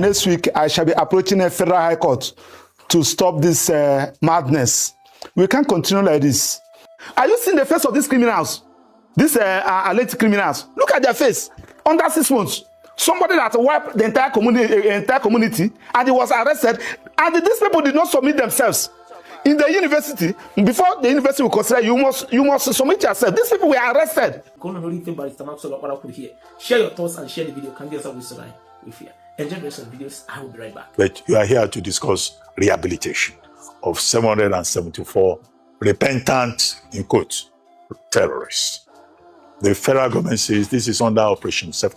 Next week, I shall be approaching a federal high court to stop this madness. We can't continue like this. Are you seeing the face of these criminals? These alleged criminals? Look at their face. Under 6 months, somebody that wiped the entire community, and he was arrested, and these people did not submit themselves. In the university, before the university will consider you must submit yourself. These people were arrested. Share your thoughts and share the video. Can you with fear? Enjoy the rest of the videos. I will be right back. But you are here to discuss rehabilitation of 774 repentant, in quotes, terrorists. The federal government says this is under Operation Safe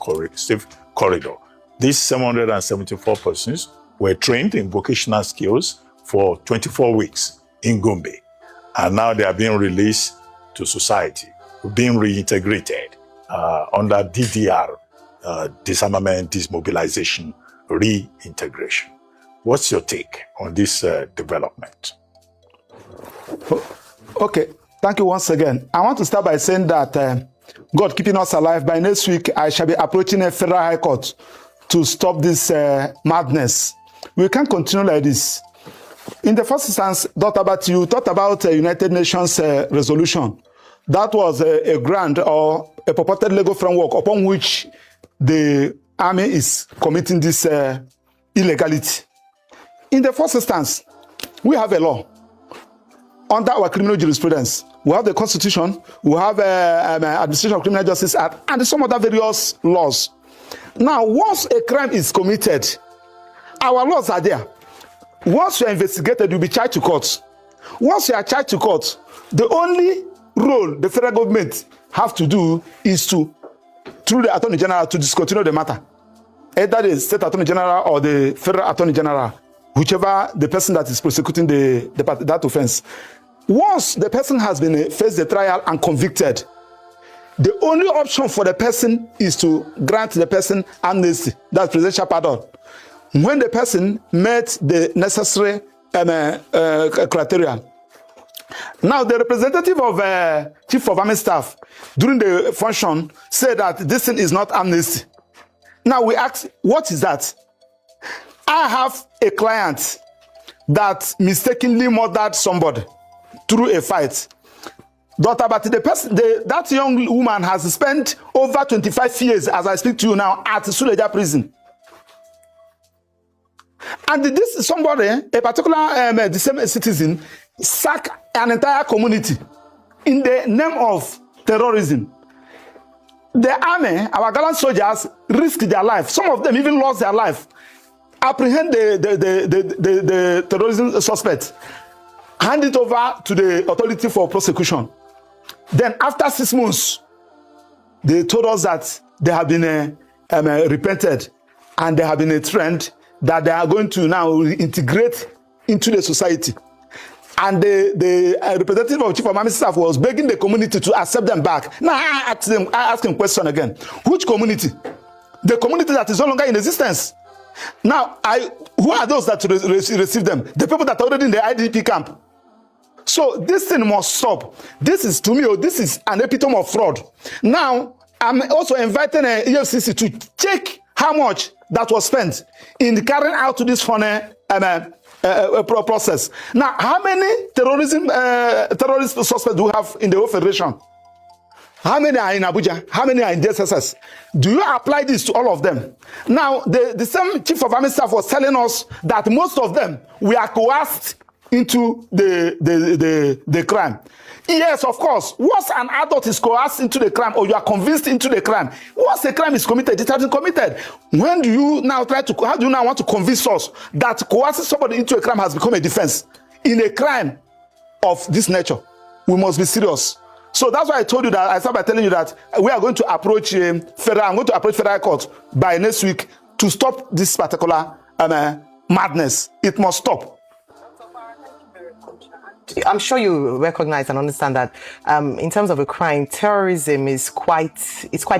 Corridor. These 774 persons were trained in vocational skills for 24 weeks in Gombe. And now they are being released to society, being reintegrated under DDR, disarmament, demobilization, reintegration. What's your take on this development? Okay, thank you once again. I want to start by saying that God keeping us alive, by next week I shall be approaching a federal high court to stop this madness. We can't continue like this. In the first instance, you talked about a United Nations resolution. That was a grant or a purported legal framework upon which the army is committing this illegality. In the first instance, we have a law. Under our criminal jurisprudence, we have the Constitution, we have Administration of Criminal Justice Act, and some other various laws. Now, once a crime is committed, our laws are there. Once you are investigated, you'll be charged to court. Once you are charged to court, the only role the federal government have to do is to, through the Attorney General, to discontinue the matter. Either the State Attorney General or the Federal Attorney General, whichever the person that is prosecuting that offense. Once the person has been faced the trial and convicted, the only option for the person is to grant the person amnesty, that's presidential pardon, when the person met the necessary criteria. Now, the representative of Chief of Army Staff during the function said that this thing is not amnesty. Now we ask, what is that? I have a client that mistakenly murdered somebody through a fight. But the person, that young woman has spent over 25 years, as I speak to you now, at Suleja prison. And this is somebody, a particular the same citizen, sack an entire community in the name of terrorism. The army, our gallant soldiers, risked their life. Some of them even lost their life. Apprehend the terrorism suspect, hand it over to the authority for prosecution. Then after 6 months, they told us that they have been repented and they have been trained, that they are going to now integrate into the society. And the representative of Chief of Army Staff was begging the community to accept them back. Now I ask him a question again. Which community? The community that is no longer in existence. Now, who are those that receive them? The people that are already in the IDP camp. So this thing must stop. This is, to me, this is an epitome of fraud. Now, I'm also inviting a EFCC to check how much that was spent in carrying out this funny process. Now, how many terrorist suspects do we have in the whole federation? How many are in Abuja? How many are in DSSS? Do you apply this to all of them? Now, the same Chief of Army Staff was telling us that most of them were coerced into the crime. Yes, of course. Once an adult is coerced into the crime, or you are convinced into the crime, once the crime is committed, it has been committed. When do you now how do you now want to convince us that coercing somebody into a crime has become a defense? In a crime of this nature, we must be serious. So that's why I told you that, I started by telling you that we are going to approach I'm going to approach federal court by next week to stop this particular madness. It must stop. I'm sure you recognize and understand that in terms of a crime, terrorism is quite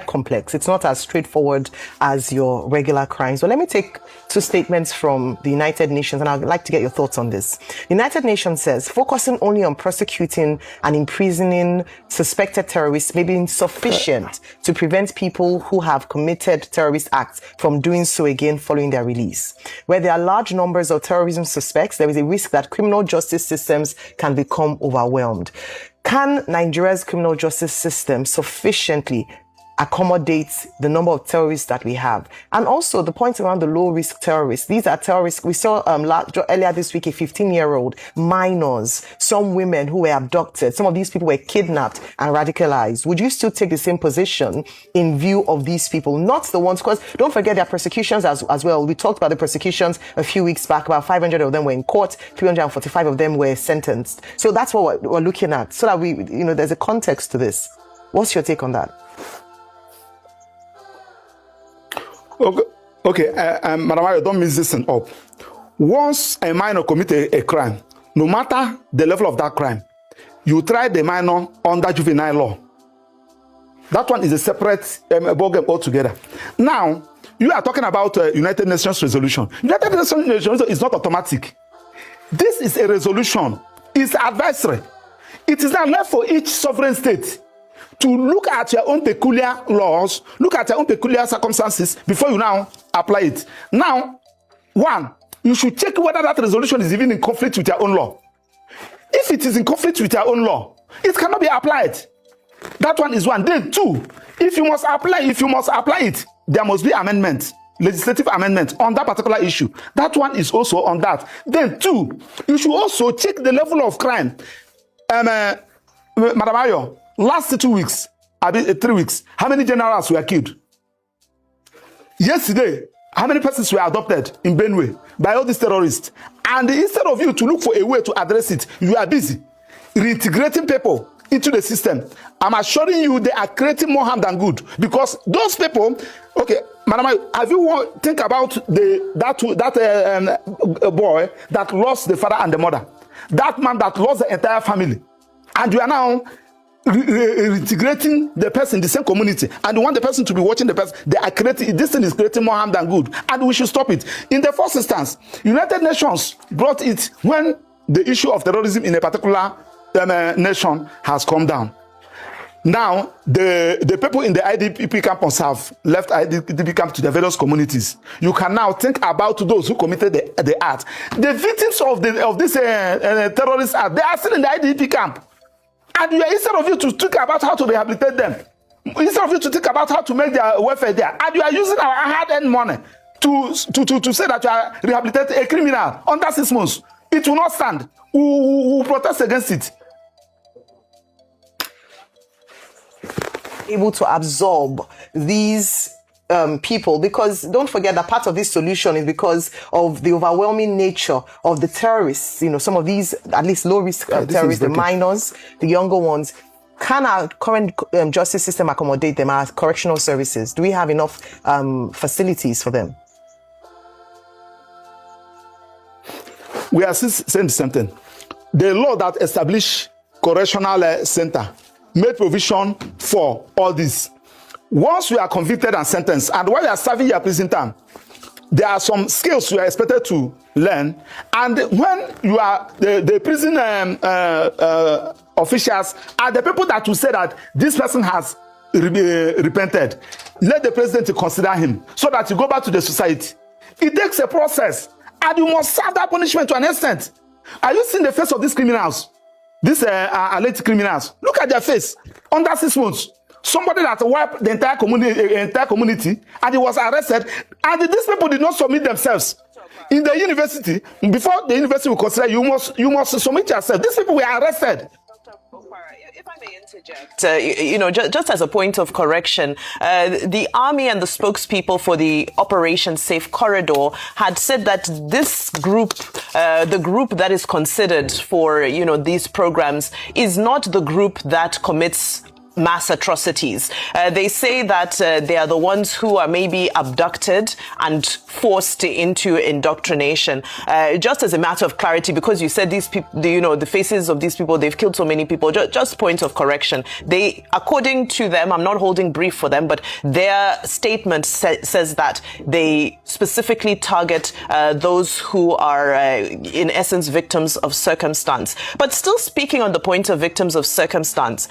complex. It's not as straightforward as your regular crimes. So let me take two statements from the United Nations, and I'd like to get your thoughts on this. The United Nations says focusing only on prosecuting and imprisoning suspected terrorists may be insufficient to prevent people who have committed terrorist acts from doing so again following their release. Where there are large numbers of terrorism suspects, there is a risk that criminal justice systems can become overwhelmed. Can Nigeria's criminal justice system sufficiently accommodate the number of terrorists that we have? And also the point around the low-risk terrorists. These are terrorists. We saw earlier this week a 15-year-old, minors, some women who were abducted. Some of these people were kidnapped and radicalized. Would you still take the same position in view of these people? Not the ones, because don't forget there are persecutions as well. We talked about the persecutions a few weeks back. About 500 of them were in court. 345 of them were sentenced. So that's what we're looking at. So that there's a context to this. What's your take on that? Okay, Madam Ayo, don't mix this up. Once a minor commits a crime, no matter the level of that crime, you try the minor under juvenile law. That one is a separate ballgame altogether. Now, you are talking about United Nations resolution. United Nations resolution is not automatic. This is a resolution. It's advisory. It is not left for each sovereign state to look at your own peculiar laws, look at your own peculiar circumstances before you now apply it. Now, one, you should check whether that resolution is even in conflict with your own law. If it is in conflict with your own law, it cannot be applied. That one is one. Then two, if you must apply it, there must be amendment, legislative amendment on that particular issue. That one is also on that. Then two, you should also check the level of crime. Madam Ayo, last 2 weeks, 3 weeks, how many generals were killed? Yesterday, how many persons were adopted in Benue by all these terrorists? And instead of you to look for a way to address it, you are busy reintegrating people into the system. I'm assuring you they are creating more harm than good, because those people, okay, Madam, have you think about that boy that lost the father and the mother? That man that lost the entire family. And you are now reintegrating the person in the same community, and you want the person to be watching the person. They are creating, this thing is creating more harm than good, and we should stop it. In the first instance, United Nations brought it when the issue of terrorism in a particular nation has come down. Now, the people in the IDP campus have left IDP camp to the various communities. You can now think about those who committed the act. The victims of this terrorist act, they are still in the IDP camp. And instead of you to think about how to rehabilitate them, instead of you to think about how to make their welfare there, and you are using our hard-earned money to say that you are rehabilitating a criminal under 6 months, it will not stand. We will protest against it. Able to absorb these people, because don't forget that part of this solution is because of the overwhelming nature of the terrorists. Some of these, at least low-risk terrorists, the minors, the younger ones. Can our current justice system accommodate them as correctional services? Do we have enough facilities for them? We are saying the same thing. The law that established correctional center made provision for all this. Once you are convicted and sentenced, and while you are serving your prison term, there are some skills you are expected to learn. And when you are the prison officials are the people that will say that this person has repented, let the president consider him so that you go back to the society. It takes a process, and you must serve that punishment to an extent. Are you seeing the face of these criminals? These alleged criminals, look at their face. Under 6 months, somebody that wiped the entire community, and he was arrested, and these people did not submit themselves. In the university, before the university will consider you must submit yourself. These people were arrested. If I may interject, just as a point of correction, the army and the spokespeople for the Operation Safe Corridor had said that this group, the group that is considered for, these programs, is not the group that commits mass atrocities. They say that they are the ones who are maybe abducted and forced into indoctrination. Just as a matter of clarity, because you said these people, the faces of these people, they've killed so many people, just point of correction. They, according to them, I'm not holding brief for them, but their statement says that they specifically target those who are, in essence, victims of circumstance. But still speaking on the point of victims of circumstance,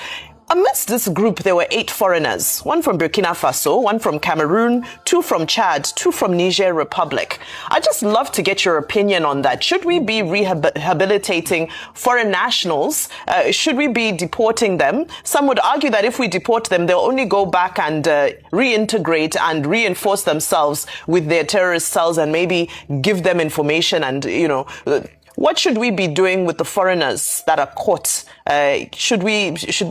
amidst this group, there were 8 foreigners, one from Burkina Faso, one from Cameroon, 2 from Chad, 2 from Niger Republic. I'd just love to get your opinion on that. Should we be rehabilitating foreign nationals? Should we be deporting them? Some would argue that if we deport them, they'll only go back and reintegrate and reinforce themselves with their terrorist cells and maybe give them information and, what should we be doing with the foreigners that are caught?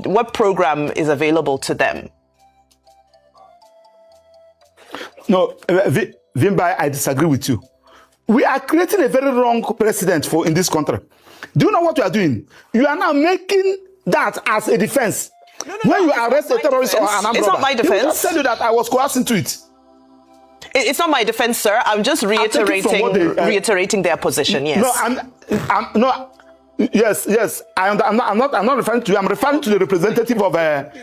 What program is available to them? No, Vimbai, I disagree with you. We are creating a very wrong precedent in this country. Do you know what you are doing? You are now making that as a defense. When you arrest a terrorist or an armed robber, it's not my defense. They will just tell you that I was coerced into it. It's not my defense, sir. I'm just reiterating their position. Yes. Yes. I'm not referring to you. I'm referring to the representative of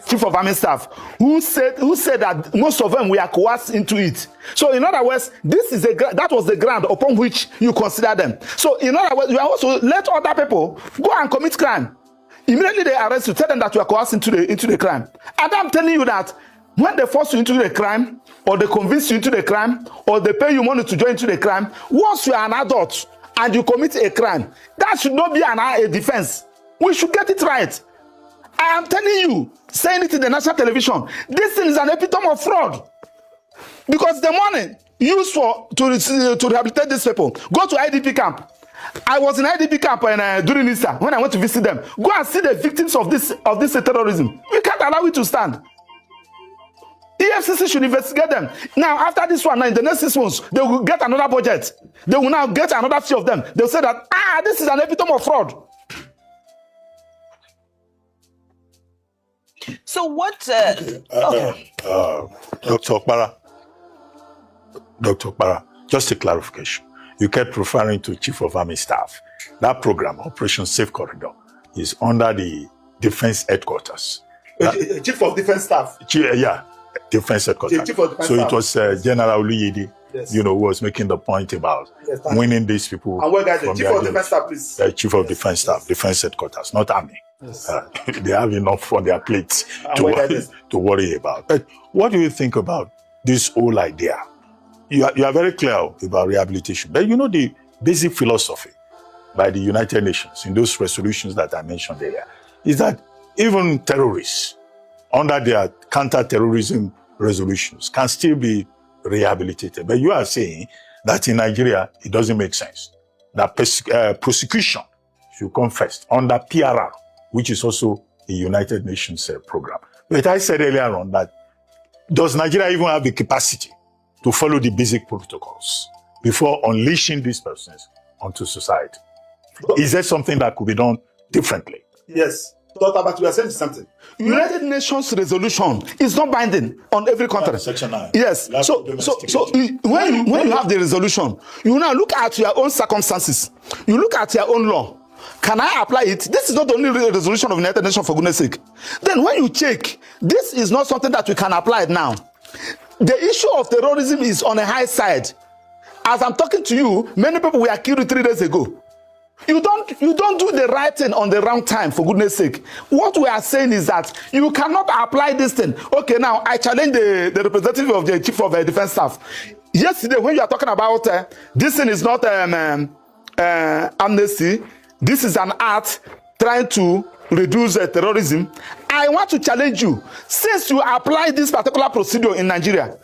Chief of Army Staff, who said that most of them were coerced into it. So, in other words, that was the ground upon which you consider them. So, in other words, you are also let other people go and commit crime. Immediately they arrest you, tell them that you are coerced into the crime. And I'm telling you that when they force you into the crime, or they convince you into the crime, or they pay you money to join into the crime, once you are an adult and you commit a crime, that should not be a defense. We should get it right. I am telling you, saying it in the national television, this thing is an epitome of fraud. Because the money used to rehabilitate these people, go to IDP camp. I was in IDP camp during Easter when I went to visit them. Go and see the victims of this terrorism. We can't allow it to stand. EFCC should investigate them. Now, after this one, in the next 6 months, they will get another budget. They will now get another few of them. They'll say that, this is an epitome of fraud. So what... Dr. Okpara, just a clarification. You kept referring to Chief of Army Staff. That program, Operation Safe Corridor, is under the Defense Headquarters. Chief of Defense Staff. Defense Headquarters. So it was General Oluyede, yes, who was making the point about winning these people. And where guys, the Chief of Defense Staff, please. Chief of Defense Staff, Defense Headquarters, not Army. Yes. They have enough on their plates to worry about. But what do you think about this whole idea? You are very clear about rehabilitation. But the basic philosophy by the United Nations in those resolutions that I mentioned earlier is that even terrorists under their counter-terrorism resolutions can still be rehabilitated. But you are saying that in Nigeria, it doesn't make sense. That prosecution should come first under PRR, which is also a United Nations program. But I said earlier on that, does Nigeria even have the capacity to follow the basic protocols before unleashing these persons onto society? Is there something that could be done differently? Yes. Dr. But we are saying something. United Nations resolution is not binding on every country. Section 9. Yes. So when you have the resolution, you now look at your own circumstances. You look at your own law. Can I apply it? This is not the only resolution of the United Nations, for goodness sake. Then when you check, this is not something that we can apply now. The issue of terrorism is on a high side. As I'm talking to you, many people were killed 3 days ago. You don't do the right thing on the wrong time, for goodness sake. What we are saying is that you cannot apply this thing. Okay, now I challenge the representative of the Chief of Defense Staff. Yesterday, when you are talking about this thing is not amnesty, this is an act trying to reduce terrorism. I want to challenge you. Since you apply this particular procedure in Nigeria,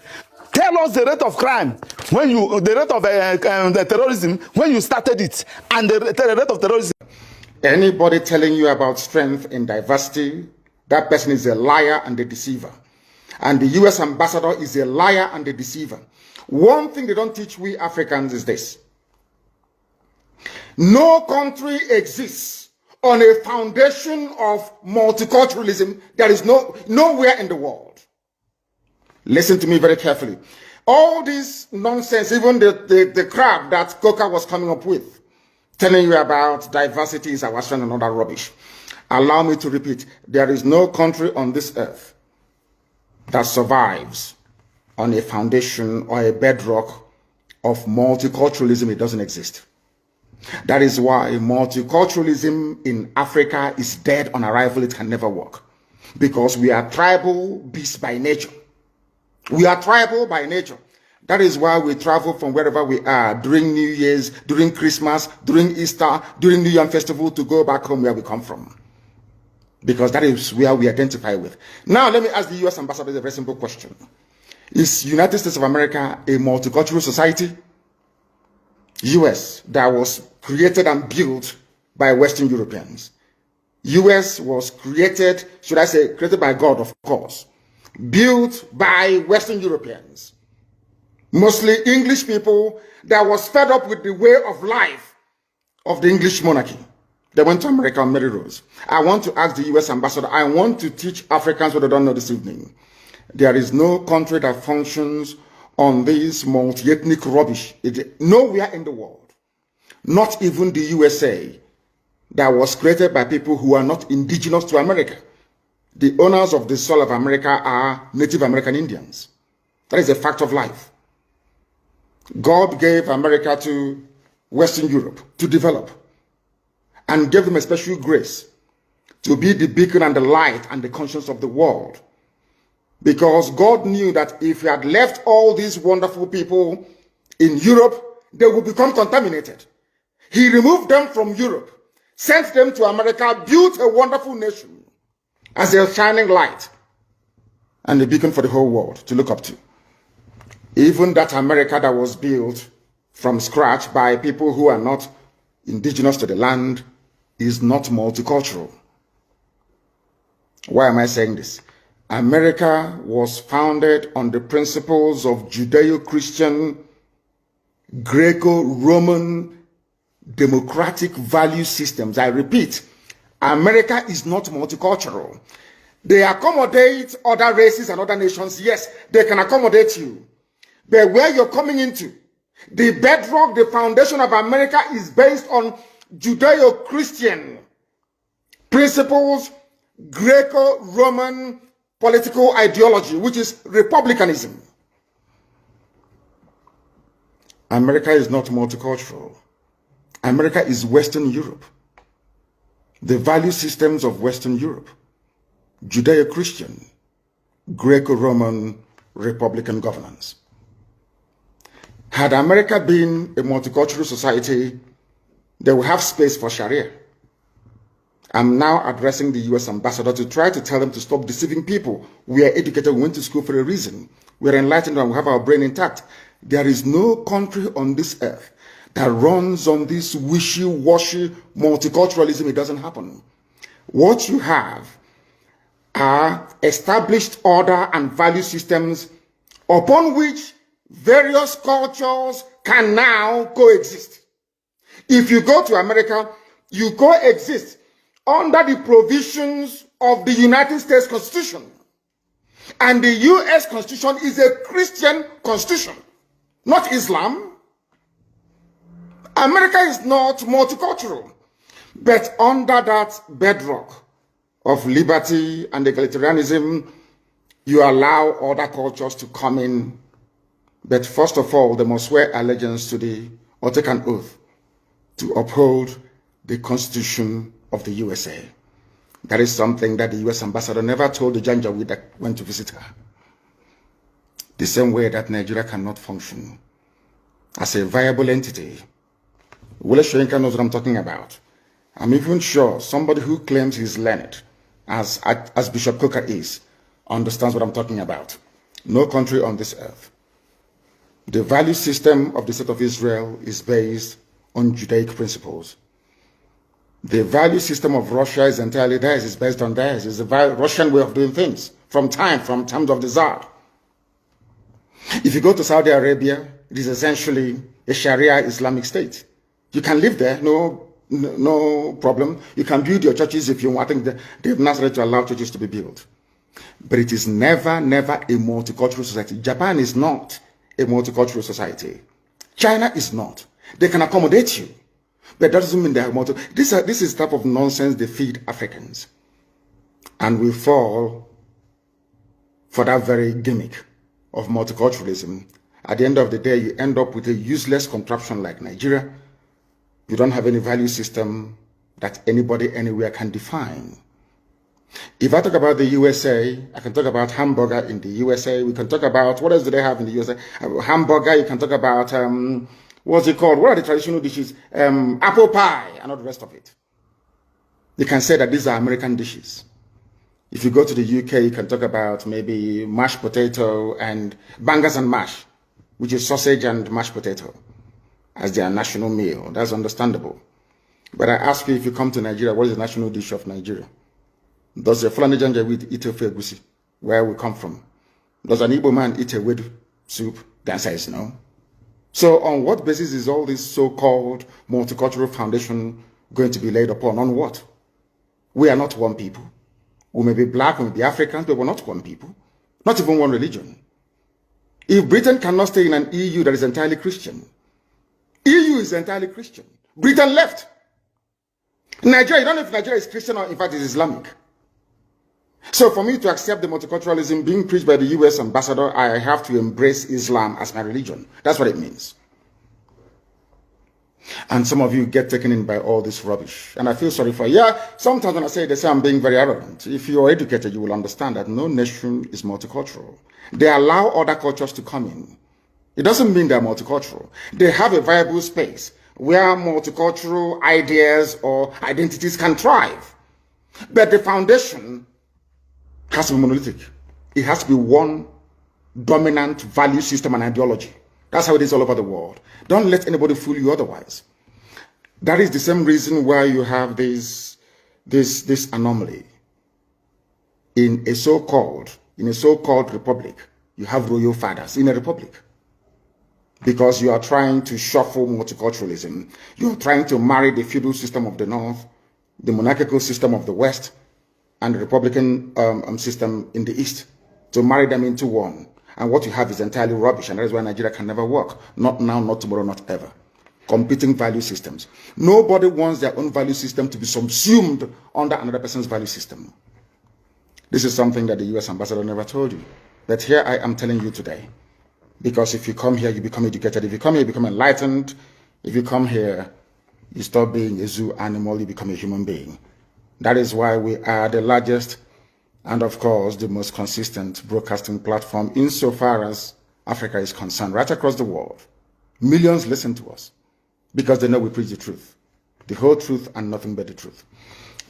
tell us the rate of crime the rate of the terrorism when you started it, and the rate of terrorism. Anybody telling you about strength in diversity, that person is a liar and a deceiver. And the US ambassador is a liar and a deceiver. One thing they don't teach we Africans is this: no country exists on a foundation of multiculturalism, there is nowhere in the world. Listen to me very carefully. All this nonsense, even the crap that Coca was coming up with, telling you about diversity is our strength and all that rubbish. Allow me to repeat, there is no country on this earth that survives on a foundation or a bedrock of multiculturalism. It doesn't exist. That is why multiculturalism in Africa is dead on arrival. It can never work. Because we are tribal beasts by nature. We are tribal by nature. That is why we travel from wherever we are during New Year's, during Christmas, during Easter, during New Year Festival to go back home where we come from. Because that is where we identify with. Now, let me ask the U.S. ambassador a very simple question. Is United States of America a multicultural society? U.S. that was created and built by Western Europeans. U.S. was created, should I say, created by God, of course. Built by Western Europeans. Mostly English people that was fed up with the way of life of the English monarchy. They went to America on Mary Rose. I want to ask the U.S. ambassador, I want to teach Africans what they don't know this evening. There is no country that functions on this multi-ethnic rubbish. Nowhere in the world. Not even the USA, that was created by people who are not indigenous to America. The owners of the soil of America are Native American Indians. That is a fact of life. God gave America to Western Europe to develop and gave them a special grace to be the beacon and the light and the conscience of the world. Because God knew that if he had left all these wonderful people in Europe, they would become contaminated. He removed them from Europe, sent them to America, built a wonderful nation as a shining light and a beacon for the whole world to look up to. Even that America that was built from scratch by people who are not indigenous to the land is not multicultural. Why am I saying this? America was founded on the principles of Judeo-Christian, Greco-Roman, democratic value systems. I repeat, America is not multicultural. They accommodate other races and other nations. Yes, they can accommodate you. But where you're coming into, the bedrock, the foundation of America is based on Judeo-Christian principles, Greco-Roman political ideology, which is republicanism. America is not multicultural. America is Western Europe. The value systems of Western Europe, Judeo-Christian, Greco-Roman, Republican governance. Had America been a multicultural society, they would have space for Sharia. I'm now addressing the U.S. ambassador to try to tell them to stop deceiving people. We are educated, we went to school for a reason. We are enlightened and we have our brain intact. There is no country on this earth that runs on this wishy-washy multiculturalism. It doesn't happen. What you have are established order and value systems upon which various cultures can now coexist. If you go to America, you coexist under the provisions of the United States Constitution. And the U.S. Constitution is a Christian constitution, not Islam. America is not multicultural, but under that bedrock of liberty and egalitarianism, you allow other cultures to come in. But first of all, they must swear allegiance to or take an oath to uphold the Constitution of the USA. That is something that the U.S. ambassador never told the Janjaweed that went to visit her. The same way that Nigeria cannot function as a viable entity. Wole Soyinka knows what I'm talking about. I'm even sure somebody who claims he's learned, as Bishop Coker is, understands what I'm talking about. No country on this earth. The value system of the state of Israel is based on Judaic principles. The value system of Russia is entirely theirs, it's based on theirs. It's the Russian way of doing things from times of the Tsar. If you go to Saudi Arabia, it is essentially a Sharia Islamic state. You can live there, no no problem. You can build your churches if you want. I think they've not started to allow churches to be built. But it is never, never a multicultural society. Japan is not a multicultural society. China is not. They can accommodate you, but that doesn't mean they are This is the type of nonsense they feed Africans. And we fall for that very gimmick of multiculturalism. At the end of the day, you end up with a useless contraption like Nigeria. You don't have any value system that anybody anywhere can define. If I talk about the USA, I can talk about hamburger in the USA. We can talk about, what else do they have in the USA? Hamburger, you can talk about, what's it called? What are the traditional dishes? Apple pie and all the rest of it. You can say that these are American dishes. If you go to the UK, you can talk about maybe mashed potato and bangers and mash, which is sausage and mashed potato as their national meal. That's understandable. But I ask you, if you come to Nigeria, what is the national dish of Nigeria? Does a Fulani Janjaweed eat ofe egusi, where we come from? Does an Igbo man eat a wedu soup? The answer is no. So on what basis is all this so-called multicultural foundation going to be laid upon? On what? We are not one people. We may be black, we may be African, but we're not one people. Not even one religion. If Britain cannot stay in an EU that is entirely Christian, EU is entirely Christian. Britain left. Nigeria, you don't know if Nigeria is Christian or in fact is Islamic. So for me to accept the multiculturalism being preached by the US ambassador, I have to embrace Islam as my religion. That's what it means. And some of you get taken in by all this rubbish. And I feel sorry for you. Yeah, sometimes when I say this, I'm being very arrogant. If you are educated, you will understand that no nation is multicultural. They allow other cultures to come in. It doesn't mean they're multicultural. They have a viable space where multicultural ideas or identities can thrive. But the foundation has to be monolithic. It has to be one dominant value system and ideology. That's how it is all over the world. Don't let anybody fool you otherwise. That is the same reason why you have this anomaly. In a so-called republic, you have royal fathers in a republic. Because you are trying to shuffle multiculturalism. You're trying to marry the feudal system of the North, the monarchical system of the West, and the Republican system in the East, to marry them into one. And what you have is entirely rubbish, and that is why Nigeria can never work. Not now, not tomorrow, not ever. Competing value systems. Nobody wants their own value system to be subsumed under another person's value system. This is something that the US ambassador never told you. But here I am telling you today. Because if you come here, you become educated. If you come here, you become enlightened. If you come here, you stop being a zoo animal, you become a human being. That is why we are the largest and, of course, the most consistent broadcasting platform insofar as Africa is concerned, right across the world. Millions listen to us because they know we preach the truth, the whole truth and nothing but the truth.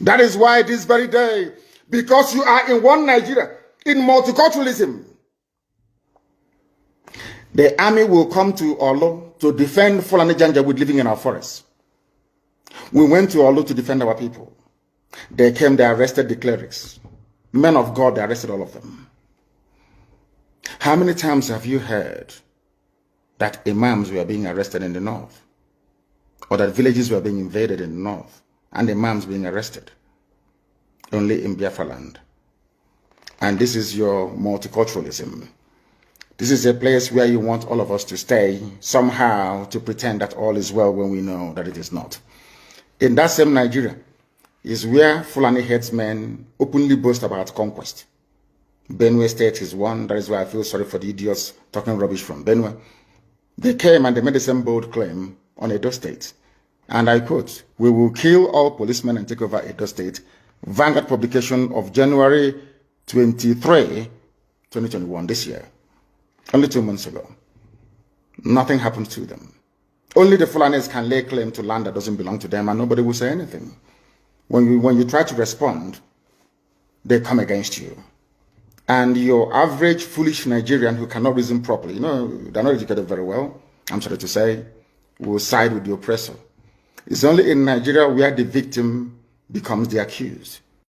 That is why this very day, because you are in one Nigeria, in multiculturalism, the army will come to Olo to defend Fulani Janjaweed living in our forests. We went to Olo to defend our people. They came, they arrested the clerics. Men of God, they arrested all of them. How many times have you heard that imams were being arrested in the north? Or that villages were being invaded in the north and imams being arrested? Only in Biafra land. And this is your multiculturalism. This is a place where you want all of us to stay somehow to pretend that all is well when we know that it is not. In that same Nigeria is where Fulani headsmen openly boast about conquest. Benue State is one. That is why I feel sorry for the idiots talking rubbish from Benue. They came and they made the same bold claim on Edo State. And I quote, "We will kill all policemen and take over Edo State." Vanguard publication of January 23, 2021, this year. Only 2 months ago. Nothing happened to them. Only the Fulanis can lay claim to land that doesn't belong to them and nobody will say anything. When you try to respond, they come against you. And your average foolish Nigerian who cannot reason properly, they're not educated very well, I'm sorry to say, will side with the oppressor. It's only in Nigeria where the victim becomes the accused.